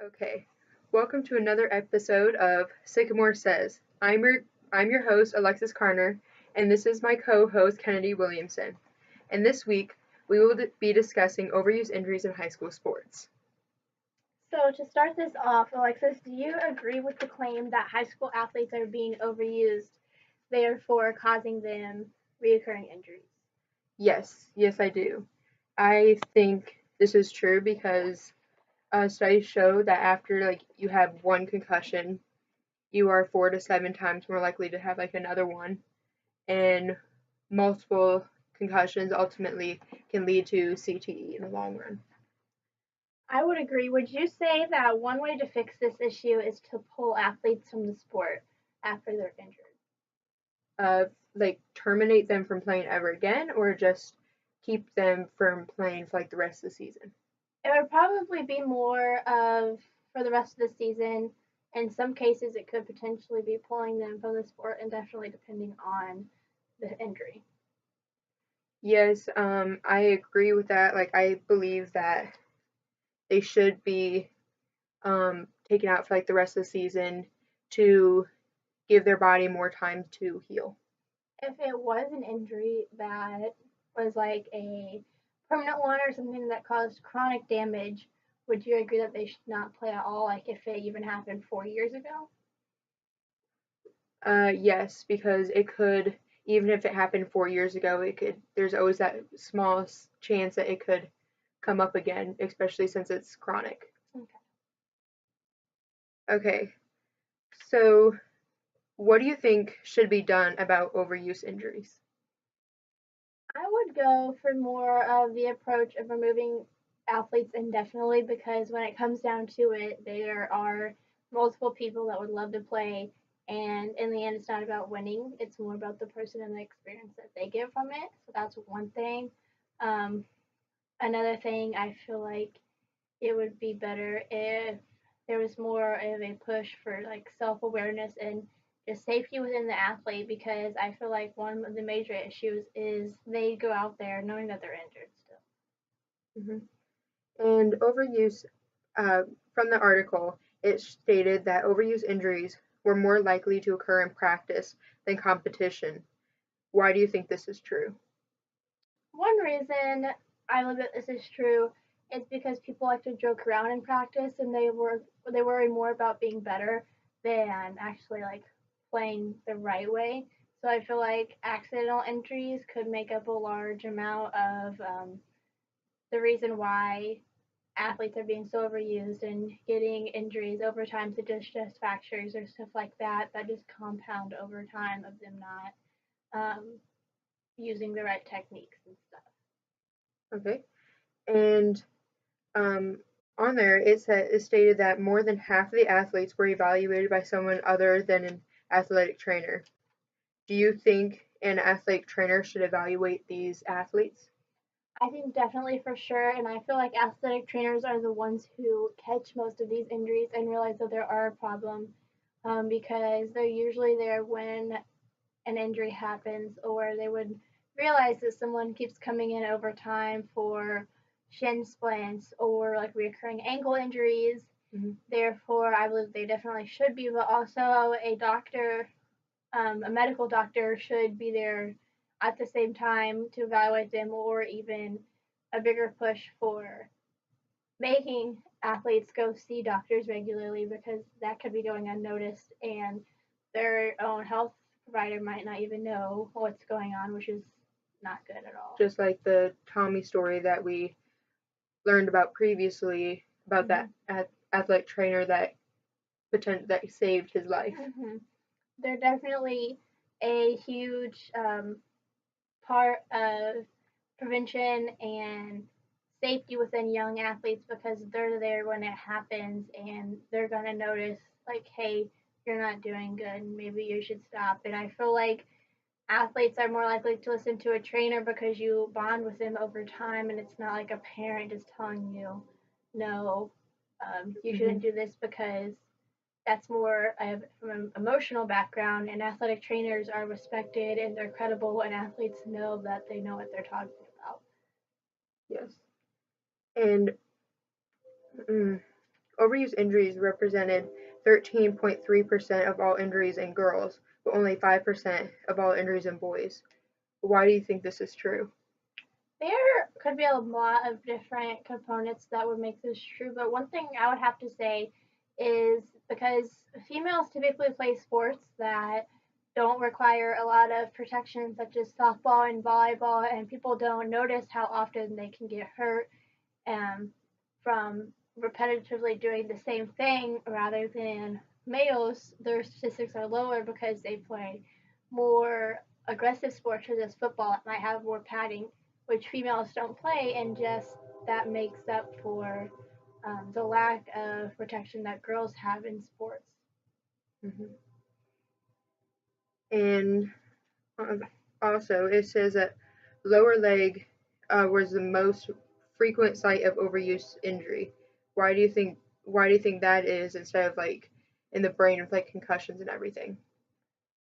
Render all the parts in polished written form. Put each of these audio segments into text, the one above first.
Okay, welcome to another episode of Sycamore Says. I'm your host Alexis Carner, and this is my co-host Kennedy Williamson. And this week we will be discussing overuse injuries in high school sports. So, to start this off, Alexis, do you agree with the claim that high school athletes are being overused, therefore causing them reoccurring injuries? Yes, I do. I think this is true because studies show that after you have one concussion, you are 4 to 7 times more likely to have another one, and multiple concussions ultimately can lead to CTE in the long run. I would agree. Would you say that one way to fix this issue is to pull athletes from the sport after they're injured? Terminate them from playing ever again, or just keep them from playing for the rest of the season? It would probably be more of for the rest of the season. In some cases, it could potentially be pulling them from the sport indefinitely, depending on the injury. Yes, I agree with that. I believe that they should be taken out for the rest of the season to give their body more time to heal. If it was an injury that was like a permanent one or something that caused chronic damage, would you agree that they should not play at all? Like if it even happened 4 years ago? Yes, because it could, even if it happened 4 years ago, it could. There's always that small chance that it could come up again, especially since it's chronic. Okay. Okay, so what do you think should be done about overuse injuries? I would go for more of the approach of removing athletes indefinitely because when it comes down to it, there are multiple people that would love to play. And in the end, it's not about winning, it's more about the person and the experience that they get from it. So that's one thing. Um, Another thing, I feel like it would be better if there was more of a push for like self awareness and just safety within the athlete because I feel like one of the major issues is they go out there knowing that they're injured still. Hmm. And overuse, uh, from the article, it stated that overuse injuries were more likely to occur in practice than competition. Why do you think this is true? One reason I believe that this is true is because people like to joke around in practice and they worry more about being better than actually like playing the right way. So I feel like accidental injuries could make up a large amount of the reason why athletes are being so overused and getting injuries over time, such as stress fractures or stuff like that, that just compound over time of them not using the right techniques and stuff. Okay, and um, on there it stated that more than half of the athletes were evaluated by someone other than an athletic trainer. Do you think an athletic trainer should evaluate these athletes? I think definitely for sure, and I feel like athletic trainers are the ones who catch most of these injuries and realize that there are a problem because they're usually there when an injury happens, or they would realize that someone keeps coming in over time for shin splints or like recurring ankle injuries. Mm-hmm. Therefore, I believe they definitely should be, but also a medical doctor should be there at the same time to evaluate them, or even a bigger push for making athletes go see doctors regularly because that could be going unnoticed and their own health provider might not even know what's going on, which is not good at all. Just like the Tommy story that we learned about previously about Mm-hmm. that athletic trainer that saved his life. Mm-hmm. They're definitely a huge part of prevention and safety within young athletes because they're there when it happens and they're going to notice like, hey, you're not doing good, maybe you should stop. And I feel like athletes are more likely to listen to a trainer because you bond with them over time and it's not like a parent just telling you no, you Mm-hmm. shouldn't do this because that's more from an emotional background, and athletic trainers are respected and they're credible, and athletes know that they know what they're talking about. Yes. And mm, Overuse injuries represented 13.3% of all injuries in girls, but only 5% of all injuries in boys. Why do you think this is true? There could be a lot of different components that would make this true, but one thing I would have to say is because females typically play sports that don't require a lot of protection, such as softball and volleyball, and people don't notice how often they can get hurt from repetitively doing the same thing rather than males. Their statistics are lower because they play more aggressive sports such as football that might have more padding, which females don't play, and just that makes up for the lack of protection that girls have in sports. Mm-hmm. And um, also, it says that lower leg was the most frequent site of overuse injury. Why do you think? Why do you think that is instead of like in the brain with like concussions and everything?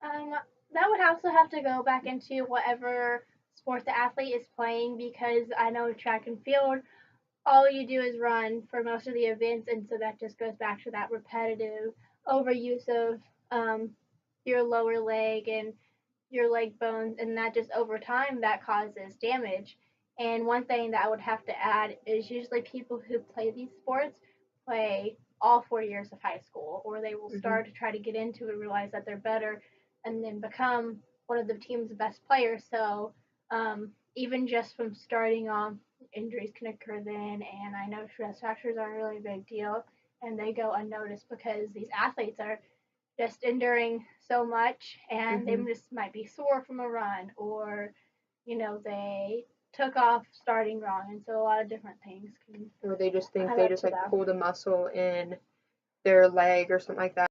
Um, that would also have to go back into whatever sport the athlete is playing because I know track and field all you do is run for most of the events, and so that just goes back to that repetitive overuse of um, your lower leg and your leg bones, and that just over time that causes damage. And one thing that I would have to add is usually people who play these sports play all 4 years of high school, or they will Mm-hmm. start to try to get into it, realize that they're better, and then become one of the team's best players. So even just from starting off, injuries can occur then, and I know stress fractures are a really big deal, and they go unnoticed because these athletes are just enduring so much and they Mm-hmm. just might be sore from a run or they took off starting wrong, and so a lot of different things can Or they just think add they up just to like that. pulled a muscle in their leg or something like that.